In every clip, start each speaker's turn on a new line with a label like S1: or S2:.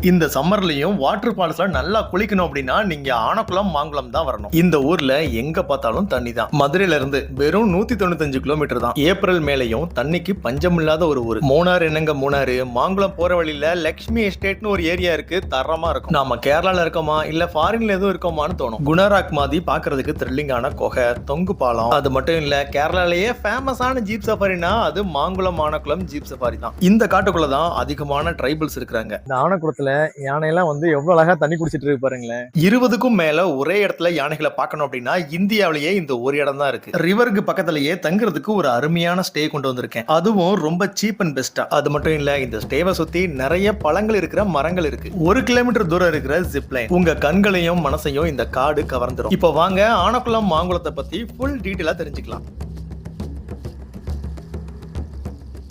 S1: இந்த சம்மர்லயும் வாட்டர் ஃபால்ஸ்ல நல்லா குளிக்கணும் அப்படின்னா நீங்க ஆனக்குளம் மாங்குளம் தான் வரணும். இந்த ஊர்ல எங்க பார்த்தாலும் தண்ணி தான். மதுரையில இருந்து வெறும் 195 கிலோமீட்டர் தான். ஏப்ரல் மேலையும் தண்ணிக்கு பஞ்சம் இல்லாத ஒரு ஊர். மூணாறு என்னங்க மூணாறு, மாங்குளம் போற வழியில லட்சுமி எஸ்டேட்னு ஒரு ஏரியா இருக்கு, தரமா இருக்கும். நாம கேரளால இருக்கோமா இல்ல ஃபாரின்ல எதுவும் இருக்கோமான்னு தோணும். குணராக் மாதிரி பாக்குறதுக்கு த்ரில்லிங்கான கொகை, தொங்கு பாலம். அது மட்டும் இல்ல, கேரளாலேயே ஃபேமஸான ஜீப் சஃபாரினா அது மாங்குளம் ஆனக்குளம் ஜீப் சஃபாரி தான். இந்த காட்டுக்குள்ளதான் அதிகமான ட்ரைபல்ஸ் இருக்காங்க. இந்த ஆனக்குளத்துல யானையெல்லாம் வந்து எவ்வளவு அழகா தண்ணி குடிச்சிட்டு இருக்கு பாருங்களேன். 20க்கும் மேல ஒரே இடத்துல யானைகளை பார்க்கணும் அப்படின்னா இந்தியாவிலேயே இந்த ஒரு இடம் தான் இருக்கு. ரிவருக்கு பக்கத்திலேயே தங்குறதுக்கு ஒரு அருமையான ஸ்டே கொண்டு வந்திருக்கேன். அதுவும் ரொம்ப சீப் அண்ட் பெஸ்டா. அது மட்டும் இல்ல, இந்த ஸ்டேவை சுத்தி நிறைய பழங்கள் இருக்கிற மரங்கள் இருக்கு. 1 கிலோமீட்டர் தூரம் இருக்கிற ஜிப்லைன் உங்க கண்களையும் மனசையும் இந்த காடு கவர்ந்துரும். இப்போ வாங்க ஆனக்குளம் மாங்குளத்தை பத்தி ஃபுல் டீட்டெயிலா தெரிஞ்சுக்கலாம்.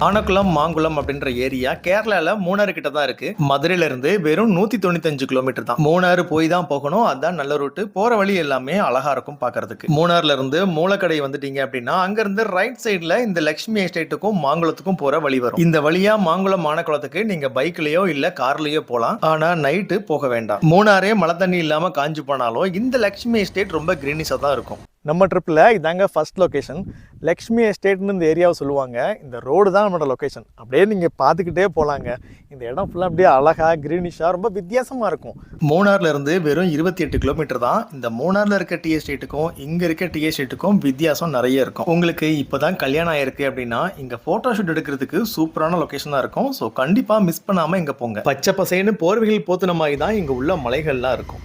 S1: ஆனக்குளம் மாங்குளம் அப்படின்ற ஏரியா கேரளால மூணாறு கிட்ட தான் இருக்கு. மதுரையில இருந்து வெறும் 195 கிலோமீட்டர் தான். மூணாறு போய் தான் போகணும், அதான் நல்ல ரூட்டு. போற வழி எல்லாமே அழகா இருக்கும் பாக்குறதுக்கு. மூணாறுல இருந்து மூலக்கடை வந்துட்டீங்க அப்படின்னா அங்க இருந்து ரைட் சைட்ல இந்த லட்சுமி எஸ்டேட்டுக்கும் மாங்குளத்துக்கும் போற வழி வரும். இந்த வழியா மாங்குளம் ஆனக்குளத்துக்கு நீங்க பைக்லயோ இல்ல கார்லயோ போலாம். ஆனா நைட்டு போக வேண்டாம். மூணாறே மழை தண்ணி இல்லாம காஞ்சு போனாலும் இந்த லட்சுமி எஸ்டேட் ரொம்ப கிரீனிஷா தான் இருக்கும். நம்ம ட்ரிப்பில் இதாங்க ஃபர்ஸ்ட் லொக்கேஷன். லக்ஷ்மி எஸ்டேட்னு இந்த ஏரியாவை சொல்லுவாங்க. இந்த ரோடு தான் நம்மளோட லொக்கேஷன். அப்படியே நீங்கள் பார்த்துக்கிட்டே போகலாங்க. இந்த இடம் ஃபுல்லாக அப்படியே அழகாக கிரீனிஷாக ரொம்ப வித்தியாசமாக இருக்கும். மூணாறுல இருந்து வெறும் 28 கிலோமீட்டர் தான். இந்த மூணாறுல இருக்க டீ எஸ்டேட்டுக்கும் இங்கே இருக்க டீ எஸ்டேட்டுக்கும் வித்தியாசம் நிறைய இருக்கும். உங்களுக்கு இப்போ தான் கல்யாணம் ஆயிருக்கு அப்படின்னா இங்கே ஃபோட்டோ ஷூட் எடுக்கிறதுக்கு சூப்பரான லொக்கேஷனாக இருக்கும். ஸோ கண்டிப்பாக மிஸ் பண்ணாமல் இங்கே போங்க. பச்சை பசேன்னு போர்வைகள் போத்துன மாதிரி தான் இங்கே உள்ள மலைகள்லாம் இருக்கும்.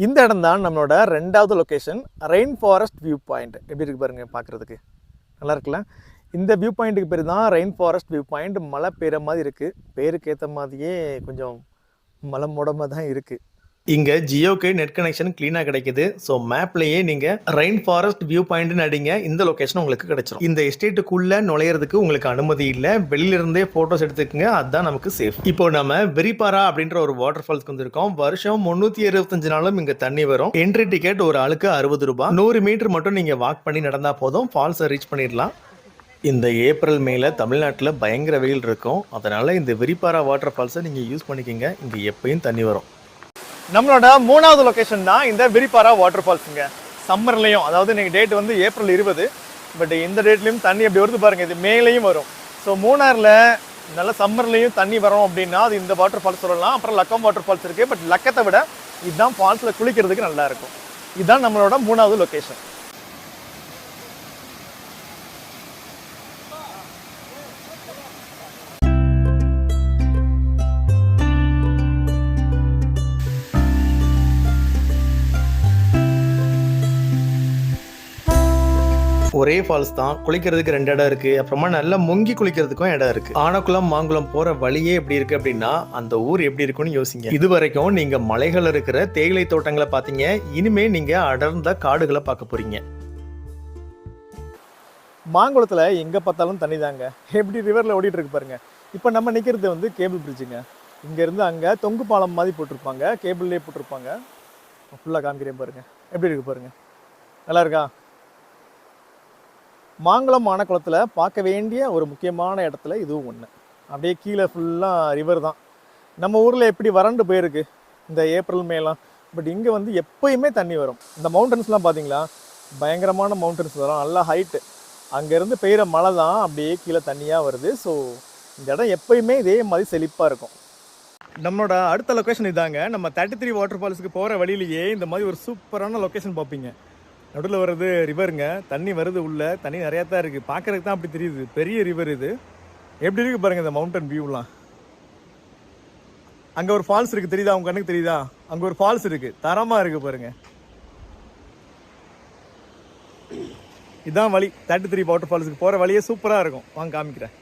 S1: இந்த இடம் தான் நம்மளோட 2வது location, rain forest view point. எப்படி இருக்கு பாருங்க, பார்க்குறதுக்கு நல்லா இருக்குல்ல. இந்த வியூ பாயிண்ட்டுக்கு பேர் தான் ரெயின் ஃபாரஸ்ட் வியூ பாயிண்ட். மழை பெய்கிற மாதிரி இருக்குது. பேருக்கு ஏற்ற மாதிரியே கொஞ்சம் மலை மூடமாக தான் இருக்குது. இங்கே ஜியோக்கு நெட் கனெக்ஷன் க்ளீனாக கிடைக்குது. ஸோ மேப்லேயே நீங்கள் ரெயின் ஃபாரஸ்ட் வியூ பாயிண்ட்னு அடிங்க, இந்த லொக்கேஷன் உங்களுக்கு கிடைச்சிடும். இந்த எஸ்டேட்டுக்குள்ளே நுழையிறதுக்கு உங்களுக்கு அனுமதி இல்லை. வெளியிலிருந்தே ஃபோட்டோஸ் எடுத்துக்கங்க, அதுதான் நமக்கு சேஃப். இப்போ நம்ம வெரிபாரா அப்படின்ற ஒரு வாட்டர் ஃபால்ஸ்க்கு வந்திருக்கோம். வருஷம் 365 நாளும் இங்கே தண்ணி வரும். என்ட்ரி டிக்கெட் ஒரு ஆளுக்கு 60 ரூபாய். 100 மீட்டர் மட்டும் நீங்கள் வாக் பண்ணி நடந்தால் போதும், ஃபால்ஸை ரீச் பண்ணிடலாம். இந்த ஏப்ரல் மேல தமிழ்நாட்டில் பயங்கர வெயில் இருக்கும். அதனால் இந்த வெரிபாரா வாட்டர் ஃபால்ஸை நீங்கள் யூஸ் பண்ணிக்கோங்க. இங்கே எப்பயும் தண்ணி வரும். நம்மளோட 3வது லொக்கேஷன் தான் இந்த வெரிபாரா வாட்டர் ஃபால்ஸுங்க. சம்மர்லையும், அதாவது இன்னைக்கு டேட் வந்து ஏப்ரல் 20, பட் இந்த டேட்லையும் தண்ணி அப்படி வருது பாருங்க. இது மேலையும் வரும். ஸோ மூணாறில் நல்ல சம்மர்லையும் தண்ணி வரும் அப்படின்னா அது இந்த வாட்டர் ஃபால்ஸ் சொல்லலாம். அப்புறம் லக்கம் வாட்டர் ஃபால்ஸ் இருக்குது. பட் லக்கத்தை விட இதுதான் ஃபால்ஸில் குளிக்கிறதுக்கு நல்லா இருக்கும். இதுதான் நம்மளோட 3வது லொக்கேஷன். ஒரே ஃபால்ஸ் தான், குளிக்கிறதுக்கு 2 இடம் இருக்கு. அப்புறமா நல்லா முங்கி குளிக்கிறதுக்கும் இடம் இருக்கு. ஆனக்குளம் மாங்குளம் போற வழியே எப்படி இருக்கு அப்படின்னா அந்த ஊர் எப்படி இருக்குன்னு யோசிங்க. இது வரைக்கும் நீங்க மலைகள் இருக்கிற தேயிலை தோட்டங்களை பார்த்தீங்க. இனிமே நீங்க அடர்ந்த காடுகளை பார்க்க போறீங்க. மாங்குளத்துல எங்க பார்த்தாலும் தண்ணி தாங்க. எப்படி ரிவர்ல ஓடிட்டு இருக்கு பாருங்க. இப்போ நம்ம நிக்கிறது வந்து கேபிள் பிரிட்ஜுங்க. இங்க இருந்து அங்க தொங்கு பாலம் மாதிரி போட்டிருப்பாங்க, கேபிள்லேயே போட்டிருப்பாங்க. ஃபுல்லா காமிக்கிறேன் பாருங்க, எப்படி இருக்கு பாருங்க, நல்லா இருக்கா. மாங்குளம் ஆனக்குளத்தில் பார்க்க வேண்டிய ஒரு முக்கியமான இடத்துல இதுவும் ஒன்று. அப்படியே கீழே ஃபுல்லாக ரிவர் தான். நம்ம ஊரில் எப்படி வறண்டு போயிருக்கு இந்த ஏப்ரல் மேலாம், பட் இங்கே வந்து எப்பயுமே தண்ணி வரும். இந்த மவுண்டன்ஸ்லாம் பார்த்தீங்களா, பயங்கரமான மவுண்டன்ஸ் வரும், நல்லா ஹைட்டு. அங்கேருந்து பெய்கிற மழை தான் அப்படியே கீழே தண்ணியாக வருது. ஸோ இந்த இடம் எப்பயுமே இதே மாதிரி செழிப்பாக இருக்கும். நம்மளோட அடுத்த லொக்கேஷன் இதாங்க. நம்ம 33 வாட்டர் ஃபால்ஸுக்கு போகிற வழியிலேயே இந்த மாதிரி ஒரு சூப்பரான லொக்கேஷன் பார்ப்பீங்க. நடுவில் வர்றது ரிவருங்க. தண்ணி வருது, உள்ள தண்ணி நிறையா தான் இருக்குது. பார்க்குறதுக்கு தான் அப்படி தெரியுது, பெரிய ரிவர் இது. எப்படி இருக்குது பாருங்கள் இந்த மவுண்டன் வியூலாம். அங்கே ஒரு ஃபால்ஸ் இருக்குது, தெரியுதா உங்க கண்ணுக்கு தெரியுதா? அங்கே ஒரு ஃபால்ஸ் இருக்குது, தரமாக இருக்குது பாருங்கள். இதுதான் வழி 33 வாட்டர் ஃபால்ஸுக்கு போகிற வழியே சூப்பராக இருக்கும். வாங்க காமிக்கிறேன்.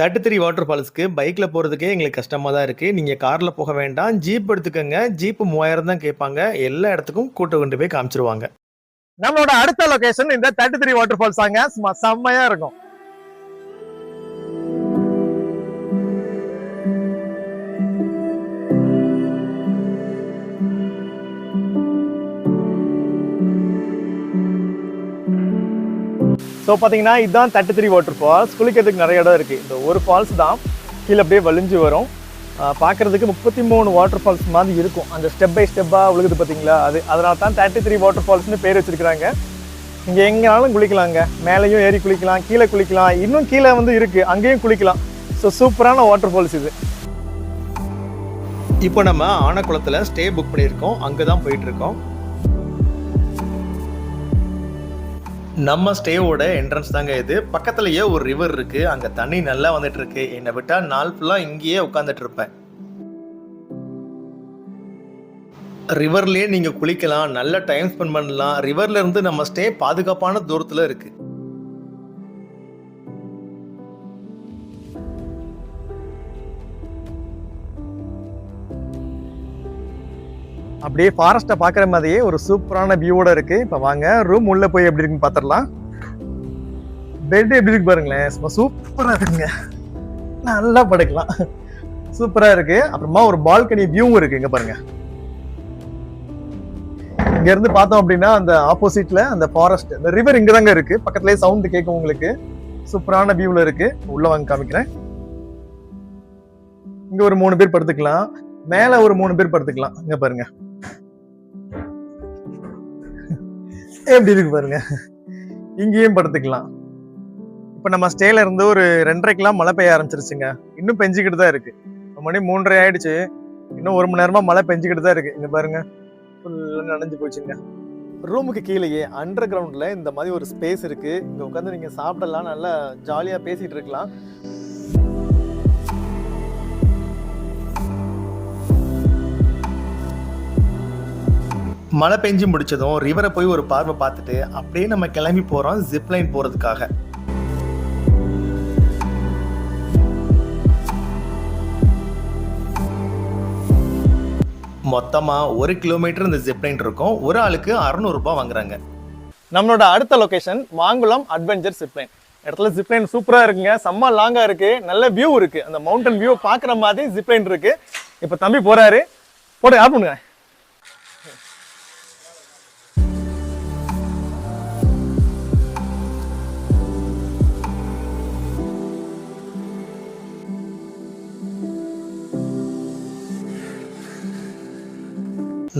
S1: 33 வாட்டர் ஃபால்ஸுக்கு பைக்கில் போகிறதுக்கே எங்களுக்கு கஷ்டமாக தான் இருக்குது. நீங்கள் காரில் போக வேண்டாம், ஜீப் எடுத்துக்கோங்க. ஜீப்பு 3000 தான் கேட்பாங்க. எல்லா இடத்துக்கும் கூட்டு கொண்டு போய் காமிச்சிருவாங்க. நம்மளோட அடுத்த லொகேஷன் இந்த 33 வாட்டர் ஃபால்ஸ் தாங்க. செம்மையா இருக்கும். ஸோ பார்த்தீங்கன்னா இதுதான் 33 வாட்டர் ஃபால்ஸ். குளிக்கிறதுக்கு நிறைய இடம் இருக்குது. இந்த ஒரு ஃபால்ஸ் தான் கீழே அப்படியே வலிஞ்சு வரும். பார்க்குறதுக்கு 33 வாட்டர் ஃபால்ஸ் மாதிரி இருக்கும். அந்த ஸ்டெப் பை ஸ்டெப்பாக விழுகுது பார்த்தீங்களா, அதனால தான் 33 வாட்டர் ஃபால்ஸ்னு பேர் வச்சுருக்கிறாங்க. இங்கே எங்கேனாலும் குளிக்கலாங்க. மேலேயும் ஏறி குளிக்கலாம், கீழே குளிக்கலாம், இன்னும் கீழே வந்து இருக்குது அங்கேயும் குளிக்கலாம். ஸோ சூப்பரான வாட்டர் ஃபால்ஸ் இது. இப்போ நம்ம ஆனக்குளத்தில் ஸ்டே புக் பண்ணியிருக்கோம், அங்கே தான் போயிட்டுருக்கோம். நம்ம ஸ்டேவோட என்ட்ரன்ஸ் தாங்க இது. பக்கத்துலேயே ஒரு ரிவர் இருக்குது, அங்கே தண்ணி நல்லா வந்துட்டு இருக்கு. என்னை விட்டால் நாள் ஃபுல்லாக இங்கேயே உட்காந்துட்டு இருப்பேன். ரிவர்லேயே நீங்கள் குளிக்கலாம், நல்ல டைம் ஸ்பெண்ட் பண்ணலாம். ரிவர்லேருந்து நம்ம ஸ்டே பாதுகாப்பான தூரத்தில் இருக்குது. அப்படியே ஃபாரஸ்ட்டை பார்க்குற மாதிரியே ஒரு சூப்பரான வியூவோட இருக்குது. இப்போ வாங்க ரூம் உள்ளே போய் எப்படி இருக்குன்னு பார்த்துடலாம். பெட் எப்படி இருக்கு பாருங்களேன், சும்மா சூப்பராக இருக்குங்க. நல்லா படுக்கலாம், சூப்பராக இருக்குது. அப்புறமா ஒரு பால்கனி வியூவும் இருக்குது. இங்கே பாருங்கள், இங்கேருந்து பார்த்தோம் அப்படின்னா அந்த ஆப்போசிட்டில் அந்த ஃபாரஸ்ட், இந்த ரிவர் இங்கே தாங்க இருக்குது. பக்கத்துலேயே சவுண்டு கேட்கும் உங்களுக்கு. சூப்பரான வியூவில் இருக்குது. உள்ளே வாங்க காமிக்கிறேன். இங்கே ஒரு 3 பேர் படுத்துக்கலாம், மேலே ஒரு 3 பேர் படுத்துக்கலாம். இங்கே பாருங்க எப்படி இருக்கு பாருங்க. இங்கேயும் படுத்துக்கலாம். இப்போ நம்ம ஸ்டேல இருந்து ஒரு 2:30க்கெல்லாம் மழை பெய்ய ஆரம்பிச்சிருச்சுங்க. இன்னும் பெஞ்சிக்கிட்டு தான் இருக்கு. மணி 3:30 ஆயிடுச்சு. இன்னும் 1 மணி நேரமா மழை பெஞ்சிக்கிட்டு தான் இருக்கு. இங்க பாருங்க, ஃபுல்லா நனைஞ்சு போச்சுங்க. ரூமுக்கு கீழேயே அண்டர் கிரவுண்ட்ல இந்த மாதிரி ஒரு ஸ்பேஸ் இருக்கு. இங்க உட்காந்து நீங்க சாப்பிடலாம், நல்லா ஜாலியா பேசிட்டு இருக்கலாம். மழை பெஞ்சு முடிச்சதும் ரிவரை போய் ஒரு பார்வை பார்த்துட்டு அப்படியே நம்ம கிளம்பி போறோம் ஜிப்லைன் போறதுக்காக. மொத்தமா 1 கிலோமீட்டர் இந்த ஜிப்லைன் இருக்கும். ஒரு ஆளுக்கு 600 ரூபாய் வாங்குறாங்க. நம்மளோட அடுத்த லொகேஷன் மாங்குளம் அட்வென்ச்சர் ஜிப்லைன். இடத்துல ஜிப்லைன் சூப்பரா இருக்குங்க, செம்ம லாங்கா இருக்கு, நல்ல வியூ இருக்கு. அந்த மவுண்டன் வியூ பாக்குற மாதிரி ஜிப்லைன் இருக்கு. இப்ப தம்பி போறாரு, போட ஆப் பண்ணுங்க.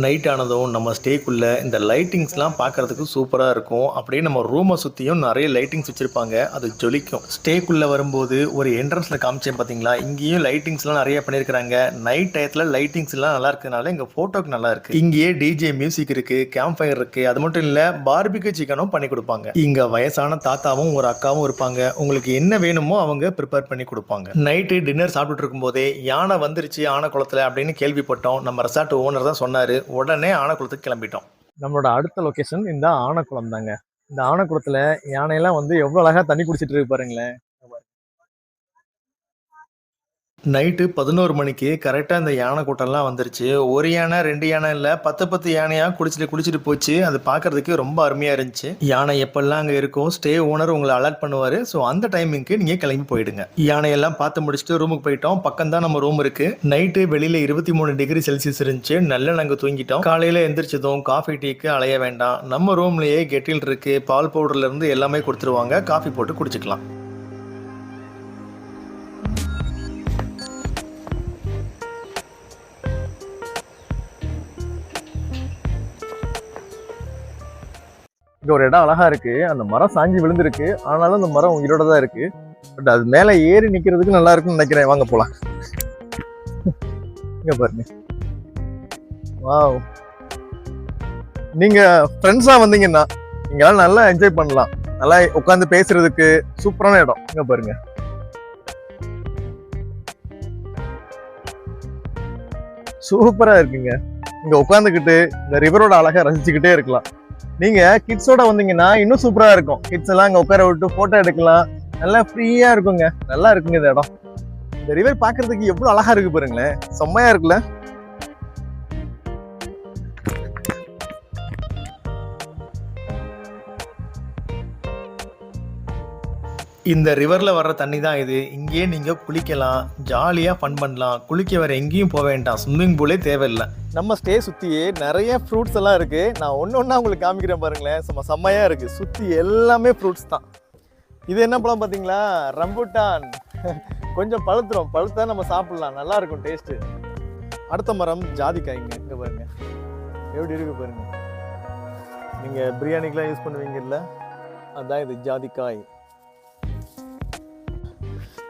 S1: நைட் ஆனதும் நம்ம ஸ்டேக்குள்ளே இந்த லைட்டிங்ஸ்லாம் பார்க்குறதுக்கு சூப்பராக இருக்கும். அப்படியே நம்ம ரூமை சுற்றியும் நிறைய லைட்டிங்ஸ் வச்சுருப்பாங்க, அது ஜொலிக்கும். ஸ்டேக்குள்ளே வரும்போது ஒரு என்ட்ரன்ஸில் காமிச்சேன் பார்த்தீங்களா, இங்கேயும் லைட்டிங்ஸ்லாம் நிறைய பண்ணியிருக்கிறாங்க. நைட் டயத்தில் லைட்டிங்ஸ்லாம் நல்லா இருக்கிறதுனால எங்கள் ஃபோட்டோக்கு நல்லா இருக்குது. இங்கேயே டிஜே மியூசிக் இருக்குது, கேம்ப் ஃபயர் இருக்குது. அது மட்டும் இல்லை, பார்பிக்யூ சிக்கனும் பண்ணி கொடுப்பாங்க. இங்கே வயசான தாத்தாவும் ஒரு அக்காவும் இருப்பாங்க. உங்களுக்கு என்ன வேணுமோ அவங்க ப்ரிப்பேர் பண்ணி கொடுப்பாங்க. நைட்டு டின்னர் சாப்பிட்டுட்டு இருக்கும்போதே யானை வந்துருச்சு ஆனக்குளத்தில் அப்படின்னு கேள்விப்பட்டோம். நம்ம ரெசார்ட் ஓனர் தான் சொன்னார். உடனே ஆனக்குளத்துக்கு கிளம்பிட்டோம். நம்மளோட அடுத்த லொகேஷன் இந்த ஆனக்குளம் தாங்க. இந்த ஆனக்குளத்துல யானையெல்லாம் வந்து எவ்வளவு அழகா தண்ணி குடிச்சிட்டு இருக்கு பாருங்களேன். நைட்டு 11 மணிக்கு கரெக்டாக இந்த யானை கூட்டம்லாம் வந்துருச்சு. ஒரு யானை 2 யானை இல்லை, 10 யானையாக குடிச்சிட்டு போச்சு. அது பார்க்கறதுக்கு ரொம்ப அருமையாக இருந்துச்சு. யானை எப்பெல்லாம் அங்கே இருக்கும் ஸ்டே ஓனர் உங்களை அலர்ட் பண்ணுவார். ஸோ அந்த டைமிங்க்கு நீங்கள் கிளம்பி போயிடுங்க. யானையெல்லாம் பார்த்து முடிச்சுட்டு ரூமுக்கு போயிட்டோம். பக்கம் தான் நம்ம ரூம் இருக்கு. நைட்டு வெளியில் 23 டிகிரி செல்சியஸ் இருந்துச்சு. நல்லா நாங்கள் தூங்கிட்டோம். காலையில் எந்திரிச்சதும் காஃபி டீக்கு அலைய வேண்டாம். நம்ம ரூம்லேயே கெட்டில் இருக்கு, பால் பவுடர்லேருந்து எல்லாமே கொடுத்துருவாங்க. காஃபி போட்டு குடிச்சிக்கலாம். இங்க ஒரு இடம் அழகா இருக்கு. அந்த மரம் சாஞ்சி விழுந்திருக்கு, ஆனாலும் அந்த மரம் உயிரோட தான் இருக்கு. பட் அது மேல ஏறி நிக்கிறதுக்கு நல்லா இருக்குன்னு நினைக்கிறேன். வாங்க போலாம். இங்க பாருங்க, வாவ். நீங்க ஃப்ரெண்ட்ஸா வந்தீங்கன்னா நீங்களாம் நல்லா என்ஜாய் பண்ணலாம். நல்லா உட்காந்து பேசுறதுக்கு சூப்பரான இடம். இங்க பாருங்க, சூப்பரா இருக்குங்க. இங்க உட்காந்துக்கிட்டு இந்த ரிவரோட அழகா ரசிச்சுக்கிட்டே இருக்கலாம். நீங்க கிட்ஸோட வந்தீங்கன்னா இன்னும் சூப்பரா இருக்கும். கிட்ஸ் எல்லாம் அங்க உட்கார விட்டு போட்டோ எடுக்கலாம். நல்லா ஃப்ரீயா இருக்குங்க, நல்லா இருக்குங்க இந்த இடம். இந்த ரிவர் பாக்குறதுக்கு எவ்வளவு அழகா இருக்கு பாருங்களேன், செம்மையா இருக்குல்ல. இந்த ரிவரில் வர்ற தண்ணி தான் இது. இங்கேயே நீங்கள் குளிக்கலாம், ஜாலியாக ஃபன் பண்ணலாம். குளிக்க வேறு எங்கேயும் போக வேண்டாம், ஸ்விம்மிங் பூலே தேவையில்லை. நம்ம ஸ்டே சுற்றியே நிறைய ஃப்ரூட்ஸ் எல்லாம் இருக்குது. நான் ஒன்று ஒன்றா உங்களுக்கு காமிக்கிறேன் பாருங்களேன், செம்மையாக இருக்குது. சுற்றி எல்லாமே ஃப்ரூட்ஸ் தான். இது என்ன பழம் பார்த்தீங்களா? ரம்புட்டான். கொஞ்சம் பழுத்தா நம்ம சாப்பிடலாம், நல்லா இருக்கும் டேஸ்ட்டு. அடுத்த மரம் ஜாதிக்காய்ங்க. இங்கே பாருங்க எப்படி இருக்கு பாருங்க. நீங்கள் பிரியாணிக்கெலாம் யூஸ் பண்ணுவீங்கல்ல, அதுதான் இது ஜாதிக்காய்.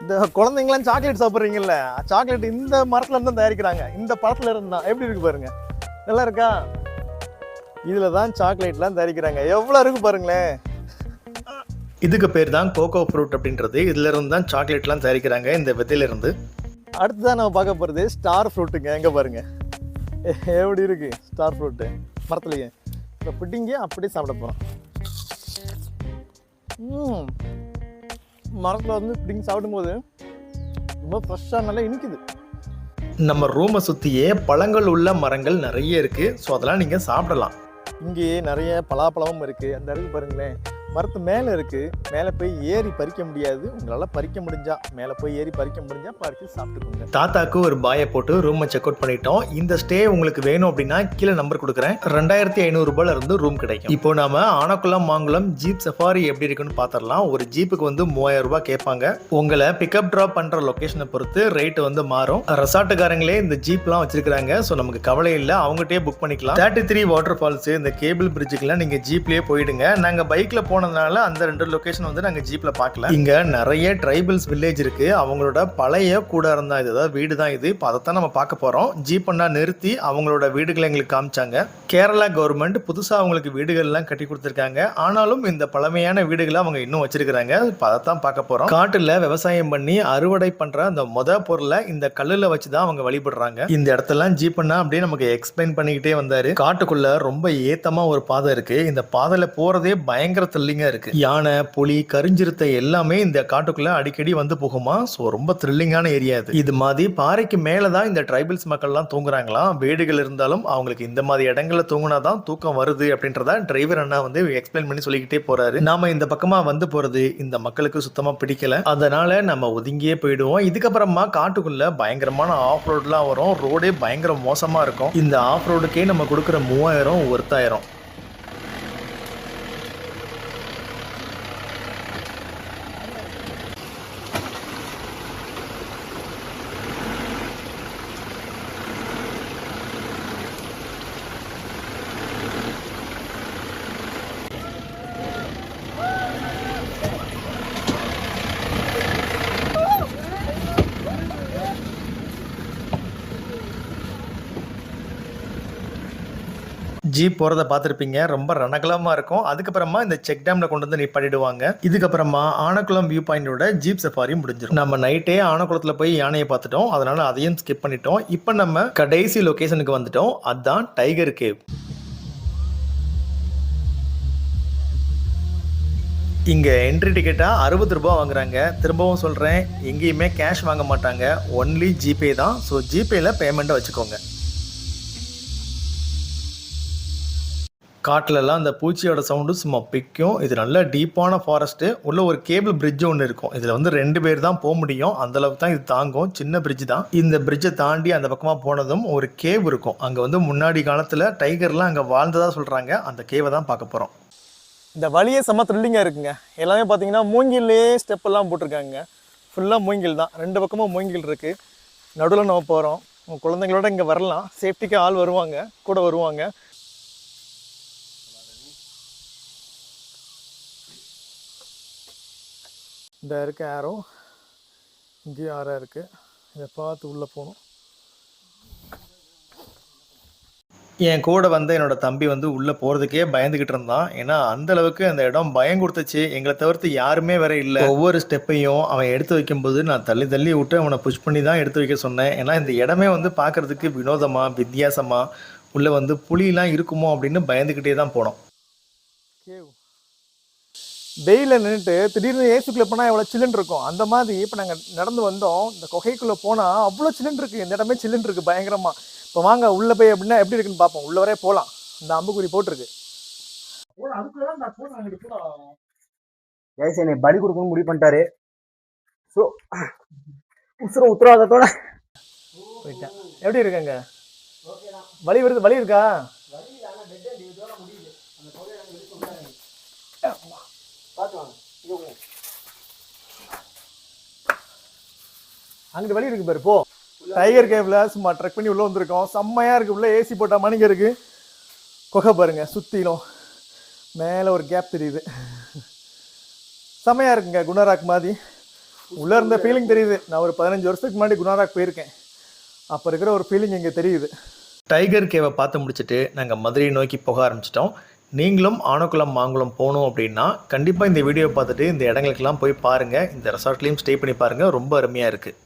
S1: இந்த குழந்தைங்களாம் சாக்லேட் சாப்பிட்றீங்கல்ல, சாக்லேட் இந்த மரத்துல இருந்து தயாரிக்கிறாங்க, இந்த பழத்துல இருந்து தான். எப்படி இருக்கு பாருங்க, நல்லா இருக்கா? இதில் தான் சாக்லேட்லாம் தயாரிக்கிறாங்க. எவ்வளோ இருக்கு பாருங்களேன். இதுக்கு பேர் தான் கோகோ ஃப்ரூட் அப்படின்றது. இதுல இருந்து தான் சாக்லேட்லாம் தயாரிக்கிறாங்க, இந்த விதையில இருந்து. அடுத்ததான் நம்ம பார்க்க போகிறது ஸ்டார் ஃப்ரூட்டுங்க. எங்கே பாருங்க எப்படி இருக்கு ஸ்டார் ஃப்ரூட்டு மரத்துலையே. இப்போ புட்டிங்க அப்படியே சாப்பிட போகிறோம். மரத்தில் வந்து புட்டிங் சாப்பிடும்போது ரொம்ப ஃப்ரெஷ்ஷாக நல்லா இனிக்குது. நம்ம ரூமை சுற்றியே பழங்கள் உள்ள மரங்கள் நிறைய இருக்குது. ஸோ அதெல்லாம் நீங்கள் சாப்பிடலாம். இங்கேயே நிறைய பலாப்பழமும் இருக்குது. அந்த இடத்துக்கு பாருங்களேன், மரத்து மேலே இருக்குது. மேலே போய் ஏறி பறிக்க முடியாது. உங்களால் பறிக்க முடிஞ்சா, மேலே போய் ஏறி பறிக்க முடிஞ்சா பறித்து சாப்பிட்டுக்கோங்க. தாத்தாக்கு ஒரு பாயை போட்டு ரூமை செக் அவுட் பண்ணிட்டோம். இந்த ஸ்டே உங்களுக்கு வேணும் அப்படின்னா கீழே நம்பர் கொடுக்குறேன். 2500 ரூபாயில இருந்து ரூம் கிடைக்கும். இப்போ நாம ஆனக்குளம் மாங்குளம் ஜீப் சஃபாரி எப்படி இருக்குன்னு பார்த்துடலாம். ஒரு ஜீப்புக்கு வந்து 3000 ரூபாய் கேட்பாங்க. உங்களை பிக்கப் ட்ராப் பண்ற லொகேஷனை பொறுத்து ரேட் வந்து மாறும். ரெசார்ட்டுக்காரங்களே இந்த ஜீப்லாம் வச்சிருக்காங்க. ஸோ நமக்கு கவலை இல்லை, அவங்ககிட்டயே புக் பண்ணிக்கலாம். 33 வாட்டர் ஃபால்ஸ், இந்த கேபிள் பிரிட்ஜுக்குலாம் நீங்க ஜீப்லயே போயிடுங்க. நாங்க பைக்ல போனதுனால அந்த 2 லொகேஷன் வந்து நாங்க ஜீப்ல பார்க்கல. இங்க நிறைய ட்ரைபல்ஸ் வில்லேஜ் இருக்கு. அவங்களோட பழைய கூடாரம் தான் இது, அதாவது வீடு தான் இது. இப்போ அதைத்தான் நம்ம பார்க்க போறோம். ஜீப் பண்ணா நிறுத்தி அவங்களோட வீடுகளை எங்களுக்கு காமிச்சாங்க. கேரளா கவர்மெண்ட் புதுசா அவங்களுக்கு வீடுகள் எல்லாம் கட்டி கொடுத்துருக்காங்க. ஆனாலும் இந்த பழமையான வீடுகளை அவங்க இன்னும் வச்சிருக்காங்க. இப்போ அதைத்தான் பார்க்க போறோம். காட்டுல விவசாயம் பண்ணி அறுவடை பண்ற அந்த பொருளை இந்த கல்லுல வச்சுதான் அவங்க வழிபடுறாங்க. இந்த இடத்தெல்லாம் ஜீப் பண்ணா அப்படியே நமக்கு எக்ஸ்பிளைன் பண்ணிக்கிட்டே வந்தாரு. காட்டுக்குள்ள ரொம்ப ஏத்தமா ஒரு பாதை இருக்கு. இந்த பாதையில போறதே பயங்கர த்ரில்லிங்கா இருக்கு. யானை, புலி, கரிஞ்சிருத்தை எல்லாமே இந்த காட்டுக்குள்ள அடிக்கடி வந்து போகுமா. ஸோ ரொம்ப த்ரில்லிங்கான ஏரியா இது. இது மாதிரி பாறைக்கு மேலதான் இந்த ட்ரைபல்ஸ் மக்கள்லாம் தூங்குறாங்களாம். வீடுகள் இருந்தாலும் அவங்களுக்கு இந்த மாதிரி இடங்கள்ல தூங்குனாதான் தூக்கம் வருது அப்படின்றத டிரைவர் அண்ணா வந்து எக்ஸ்பிளைன் பண்ணி சொல்லிக்கிட்டே போறாரு. நாம இந்த பக்கமா வந்து போறது இந்த மக்களுக்கு சுத்தமா பிடிக்கல. அதனால நம்ம ஒதுங்கியே போயிடுவோம். இதுக்கப்புறமா காட்டுக்குள்ள பயங்கரமான ஆஃப் ரோட்லாம் வரும். ரோடே பயங்கர மோசமா இருக்கும். இந்த ஆஃப் ரோடுக்கே நம்ம கொடுக்குற 3000 ஒருத்தாயிரம். ஜீப் போகிறத பார்த்துருப்பீங்க, ரொம்ப ரணகலமாக இருக்கும். அதுக்கப்புறமா இந்த செக் டேமில் கொண்டு வந்து நிப்பாட்டிடுவாங்க. இதுக்கப்புறமா ஆனக்குளம் வியூ பாயிண்டோட ஜீப் சஃபாரி முடிஞ்சிடும். நம்ம நைட்டே ஆனக்குளத்தில் போய் யானையை பார்த்துட்டோம், அதனால அதையும் ஸ்கிப் பண்ணிட்டோம். இப்போ நம்ம கடைசி லொக்கேஷனுக்கு வந்துட்டோம். அதுதான் டைகர் கேவ். இங்கே என்ட்ரி டிக்கெட்டாக 60 ரூபா வாங்குறாங்க. திரும்பவும் சொல்கிறேன், எங்கேயுமே கேஷ் வாங்க மாட்டாங்க, ஒன்லி ஜிபே தான். ஸோ ஜிபேயில் பேமெண்ட்டை வச்சுக்கோங்க. காட்டிலலாம் அந்த பூச்சியோட சவுண்டு சும்மா பிக்கும். இது நல்ல டீப்பான ஃபாரஸ்ட்டு. உள்ள ஒரு கேபிள் பிரிட்ஜ் ஒன்று இருக்கும். இதில் வந்து 2 பேர் தான் போக முடியும். அந்தளவுக்கு தான் இது தாங்கும். சின்ன பிரிட்ஜ் தான். இந்த பிரிட்ஜை தாண்டி அந்த பக்கமாக போனதும் ஒரு கேவ் இருக்கும். அங்கே வந்து முன்னாடி காலத்தில் டைகர்லாம் அங்கே வாழ்ந்ததாக சொல்கிறாங்க. அந்த கேவை தான் பார்க்க போகிறோம். இந்த வழியே செம்ம த்ரில்லிங்காக இருக்குங்க. எல்லாமே பார்த்தீங்கன்னா மூங்கிலே ஸ்டெப்பெல்லாம் போட்டிருக்காங்க. ஃபுல்லாக மூங்கில் தான். 2 பக்கமும் மூங்கில் இருக்குது. நடுவில் நம்ம போகிறோம். குழந்தைங்களோட இங்கே வரலாம். சேஃப்டிக்கு ஆள் வருவாங்க, கூட வருவாங்க. இந்த இருக்க ஆரோ, இங்கேயும் ஆரோ இருக்குது. இதை பார்த்து உள்ளே போகணும். என் கூட வந்து என்னோட தம்பி வந்து உள்ளே போகிறதுக்கே பயந்துக்கிட்டு இருந்தான். ஏன்னா அந்தளவுக்கு அந்த இடம் பயம் கொடுத்துச்சு. எங்களை தவிர்த்து யாருமே வேற இல்லை. ஒவ்வொரு ஸ்டெப்பையும் அவன் எடுத்து வைக்கும்போது நான் தள்ளி தள்ளி விட்டு அவனை புஷ் பண்ணி தான் எடுத்து வைக்க சொன்னேன். ஏன்னா இந்த இடமே வந்து பார்க்குறதுக்கு வினோதமாக, வித்தியாசமாக, உள்ளே வந்து புலிலாம் இருக்குமோ அப்படின்னு பயந்துக்கிட்டே தான் போனோம். வெயிலில் நின்றுட்டு திடீர்னு ஏசிக்குள்ளே போனால் எவ்வளோ சில்லுன்னு இருக்கும். அந்த மாதிரி இப்போ நாங்கள் நடந்து வந்தோம். இந்த குகைக்குள்ளே போனால் அவ்வளோ சில்லுன்னு இருக்குது. இந்த இடமே சில்லுன்னு இருக்குது பயங்கரமாக. இப்போ வாங்க உள்ளே போய் அப்படின்னா எப்படி இருக்குன்னு பார்ப்போம். உள்ள வரே போகலாம். இந்த அம்புக்குறி போட்டிருக்கு.
S2: ஜெயசேனை பலி கொடுக்கணும்னு முடிவு பண்ணிட்டாரு. ஸோ உத்தரவாதத்தோட
S1: போயிட்டேன். எப்படி இருக்குங்க? வலி வருது? வலி இருக்கா? அங்கிட்டு வழி இருக்கு பாரு போ. டைகர் கேவ்ல சும்மா ட்ரெக் பண்ணி உள்ளே வந்திருக்கோம். செம்மையாக இருக்குது. உள்ளே ஏசி போட்ட மணிக்கு இருக்குது. குகை பாருங்க சுற்றிலும். மேலே ஒரு கேப் தெரியுது. செம்மையாக இருக்குங்க. குணராக் மாதிரி உள்ளே இருந்த ஃபீலிங் தெரியுது. நான் ஒரு 15 வருஷத்துக்கு முன்னாடி குணராக் போயிருக்கேன். அப்போ இருக்கிற ஒரு ஃபீலிங் இங்கே தெரியுது. டைகர் கேவை பார்த்து முடிச்சுட்டு நாங்கள் மதுரையை நோக்கி போக ஆரம்பிச்சிட்டோம். நீங்களும் ஆனக்குளம் மாங்குளம் போகணும் அப்படின்னா கண்டிப்பாக இந்த வீடியோ பார்த்துட்டு இந்த இடங்களுக்கெல்லாம் போய் பாருங்கள். இந்த ரெசார்ட்லேயும் ஸ்டே பண்ணி பாருங்கள். ரொம்ப அருமையாக இருக்குது.